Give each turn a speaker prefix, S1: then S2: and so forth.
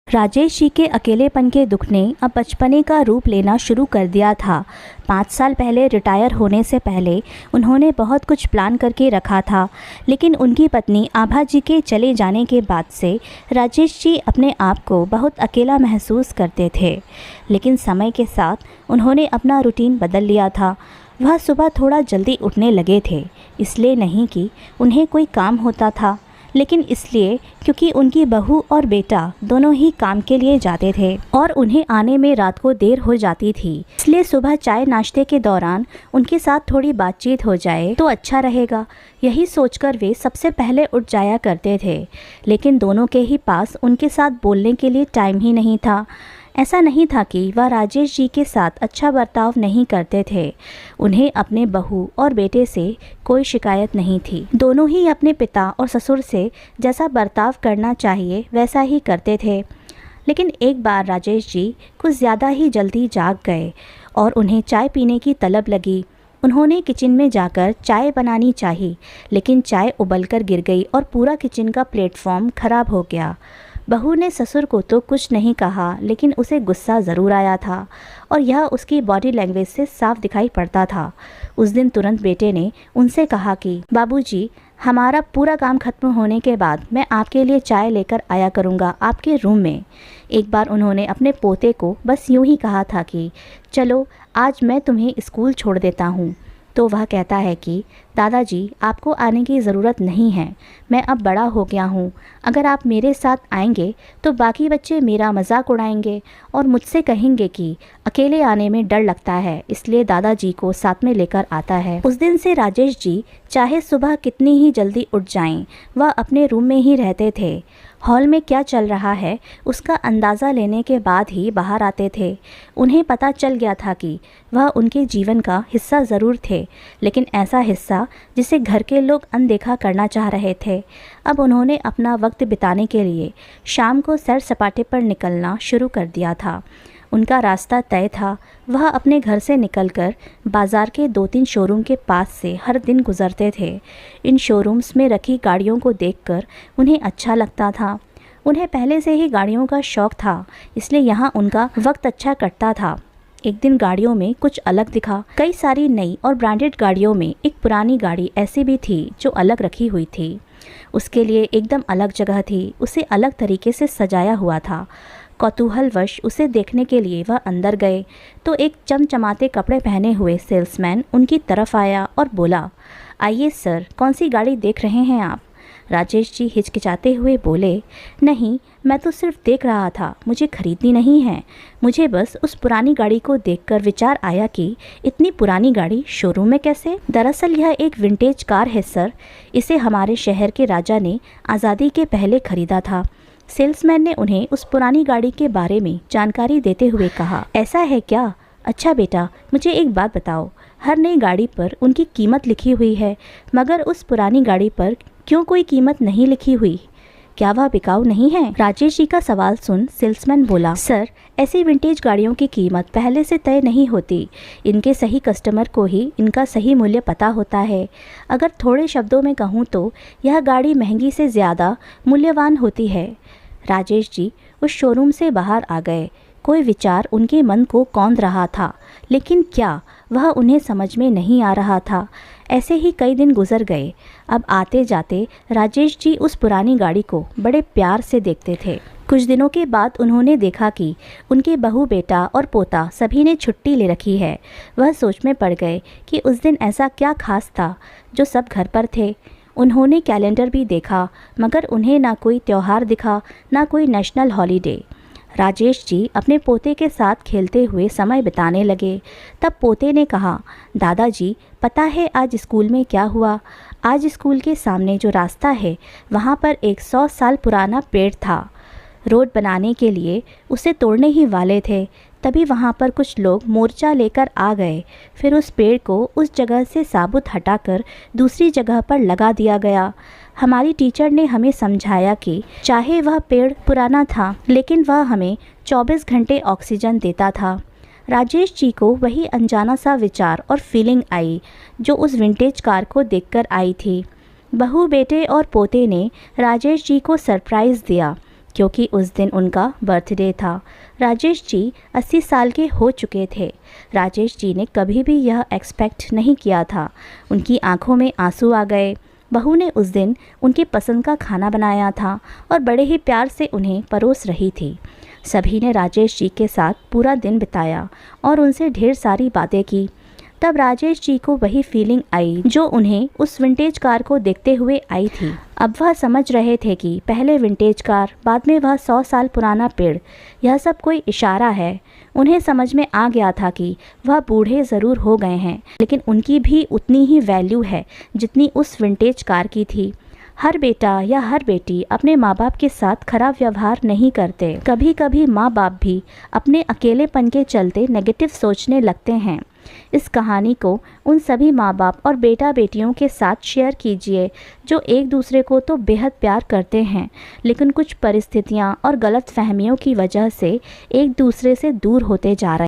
S1: राजेश जी के अकेलेपन के दुख ने अब बचपने का रूप लेना शुरू कर दिया था। 5 साल पहले रिटायर होने से पहले उन्होंने बहुत कुछ प्लान करके रखा था, लेकिन उनकी पत्नी आभा जी के चले जाने के बाद से राजेश जी अपने आप को बहुत अकेला महसूस करते थे। लेकिन समय के साथ उन्होंने अपना रूटीन बदल लिया था। वह सुबह थोड़ा जल्दी उठने लगे थे, इसलिए नहीं कि उन्हें कोई काम होता था, लेकिन इसलिए क्योंकि उनकी बहू और बेटा दोनों ही काम के लिए जाते थे और उन्हें आने में रात को देर हो जाती थी। इसलिए सुबह चाय नाश्ते के दौरान उनके साथ थोड़ी बातचीत हो जाए तो अच्छा रहेगा, यही सोचकर वे सबसे पहले उठ जाया करते थे। लेकिन दोनों के ही पास उनके साथ बोलने के लिए टाइम ही नहीं था। ऐसा नहीं था कि वह राजेश जी के साथ अच्छा बर्ताव नहीं करते थे। उन्हें अपने बहू और बेटे से कोई शिकायत नहीं थी। दोनों ही अपने पिता और ससुर से जैसा बर्ताव करना चाहिए वैसा ही करते थे। लेकिन एक बार राजेश जी कुछ ज़्यादा ही जल्दी जाग गए और उन्हें चाय पीने की तलब लगी। उन्होंने किचन में जाकर चाय बनानी चाहिए, लेकिन चाय उबलकर गिर गई और पूरा किचन का प्लेटफॉर्म खराब हो गया। बहू ने ससुर को तो कुछ नहीं कहा, लेकिन उसे गुस्सा ज़रूर आया था और यह उसकी बॉडी लैंग्वेज से साफ दिखाई पड़ता था। उस दिन तुरंत बेटे ने उनसे कहा कि बाबूजी, हमारा पूरा काम खत्म होने के बाद मैं आपके लिए चाय लेकर आया करूँगा आपके रूम में। एक बार उन्होंने अपने पोते को बस यूं ही कहा था कि चलो आज मैं तुम्हें स्कूल छोड़ देता हूँ। तो वह कहता है कि दादाजी, आपको आने की ज़रूरत नहीं है, मैं अब बड़ा हो गया हूँ। अगर आप मेरे साथ आएंगे तो बाकी बच्चे मेरा मजाक उड़ाएंगे और मुझसे कहेंगे कि अकेले आने में डर लगता है, इसलिए दादाजी को साथ में लेकर आता है। उस दिन से राजेश जी चाहे सुबह कितनी ही जल्दी उठ जाएं, वह अपने रूम में ही रहते थे। हॉल में क्या चल रहा है उसका अंदाज़ा लेने के बाद ही बाहर आते थे। उन्हें पता चल गया था कि वह उनके जीवन का हिस्सा ज़रूर थे, लेकिन ऐसा हिस्सा जिसे घर के लोग अनदेखा करना चाह रहे थे। अब उन्होंने अपना वक्त बिताने के लिए शाम को सैर सपाटे पर निकलना शुरू कर दिया था। उनका रास्ता तय था। वह अपने घर से निकलकर बाज़ार के 2-3 शोरूम के पास से हर दिन गुजरते थे। इन शोरूम्स में रखी गाड़ियों को देखकर उन्हें अच्छा लगता था। उन्हें पहले से ही गाड़ियों का शौक़ था, इसलिए यहाँ उनका वक्त अच्छा कटता था। एक दिन गाड़ियों में कुछ अलग दिखा। कई सारी नई और ब्रांडेड गाड़ियों में एक पुरानी गाड़ी ऐसी भी थी जो अलग रखी हुई थी। उसके लिए एकदम अलग जगह थी, उसे अलग तरीके से सजाया हुआ था। कौतूहलवश उसे देखने के लिए वह अंदर गए तो एक चमचमाते कपड़े पहने हुए सेल्समैन उनकी तरफ आया और बोला, आइए सर, कौन सी गाड़ी देख रहे हैं आप? राजेश जी हिचकिचाते हुए बोले, नहीं, मैं तो सिर्फ देख रहा था, मुझे खरीदनी नहीं है। मुझे बस उस पुरानी गाड़ी को देखकर विचार आया कि इतनी पुरानी गाड़ी शोरूम में कैसे? दरअसल यह एक विंटेज कार है सर, इसे हमारे शहर के राजा ने आज़ादी के पहले खरीदा था। सेल्समैन ने उन्हें उस पुरानी गाड़ी के बारे में जानकारी देते हुए कहा, ऐसा है क्या? अच्छा बेटा, मुझे एक बात बताओ, हर नई गाड़ी पर उनकी कीमत लिखी हुई है, मगर उस पुरानी गाड़ी पर क्यों कोई कीमत नहीं लिखी हुई? क्या वह बिकाऊ नहीं है? राजेश जी का सवाल सुन सेल्समैन बोला, सर, ऐसी विंटेज गाड़ियों की कीमत पहले से तय नहीं होती। इनके सही कस्टमर को ही इनका सही मूल्य पता होता है। अगर थोड़े शब्दों में कहूँ तो यह गाड़ी महंगी से ज़्यादा मूल्यवान होती है। राजेश जी उस शोरूम से बाहर आ गए। कोई विचार उनके मन को कौंध रहा था, लेकिन क्या वह उन्हें समझ में नहीं आ रहा था। ऐसे ही कई दिन गुजर गए। अब आते जाते राजेश जी उस पुरानी गाड़ी को बड़े प्यार से देखते थे। कुछ दिनों के बाद उन्होंने देखा कि उनके बहू, बेटा और पोता सभी ने छुट्टी ले रखी है। वह सोच में पड़ गए कि उस दिन ऐसा क्या खास था जो सब घर पर थे। उन्होंने कैलेंडर भी देखा, मगर उन्हें ना कोई त्यौहार दिखा, ना कोई नेशनल हॉलीडे। राजेश जी अपने पोते के साथ खेलते हुए समय बिताने लगे। तब पोते ने कहा, दादाजी, पता है आज स्कूल में क्या हुआ? आज स्कूल के सामने जो रास्ता है वहाँ पर एक 100 साल पुराना पेड़ था। रोड बनाने के लिए उसे तोड़ने ही वाले थे, तभी वहाँ पर कुछ लोग मोर्चा लेकर आ गए। फिर उस पेड़ को उस जगह से साबुत हटाकर दूसरी जगह पर लगा दिया गया। हमारी टीचर ने हमें समझाया कि चाहे वह पेड़ पुराना था, लेकिन वह हमें 24 घंटे ऑक्सीजन देता था। राजेश जी को वही अनजाना सा विचार और फीलिंग आई जो उस विंटेज कार को देखकर आई थी। बहू, बेटे और पोते ने राजेश जी को सरप्राइज़ दिया क्योंकि उस दिन उनका बर्थडे था। राजेश जी 80 साल के हो चुके थे। राजेश जी ने कभी भी यह एक्सपेक्ट नहीं किया था। उनकी आंखों में आंसू आ गए। बहू ने उस दिन उनकी पसंद का खाना बनाया था और बड़े ही प्यार से उन्हें परोस रही थी। सभी ने राजेश जी के साथ पूरा दिन बिताया और उनसे ढेर सारी बातें की। तब राजेश जी को वही फीलिंग आई जो उन्हें उस विंटेज कार को देखते हुए आई थी। अब वह समझ रहे थे कि पहले विंटेज कार, बाद में वह 100 साल पुराना पेड़, यह सब कोई इशारा है। उन्हें समझ में आ गया था कि वह बूढ़े ज़रूर हो गए हैं, लेकिन उनकी भी उतनी ही वैल्यू है जितनी उस विंटेज कार की थी। हर बेटा या हर बेटी अपने माँ बाप के साथ खराब व्यवहार नहीं करते। कभी कभी माँ बाप भी अपने अकेलेपन के चलते नेगेटिव सोचने लगते हैं। इस कहानी को उन सभी माँ बाप और बेटा बेटियों के साथ शेयर कीजिए जो एक दूसरे को तो बेहद प्यार करते हैं, लेकिन कुछ परिस्थितियाँ और गलत फहमियों की वजह से एक दूसरे से दूर होते जा रहे हैं।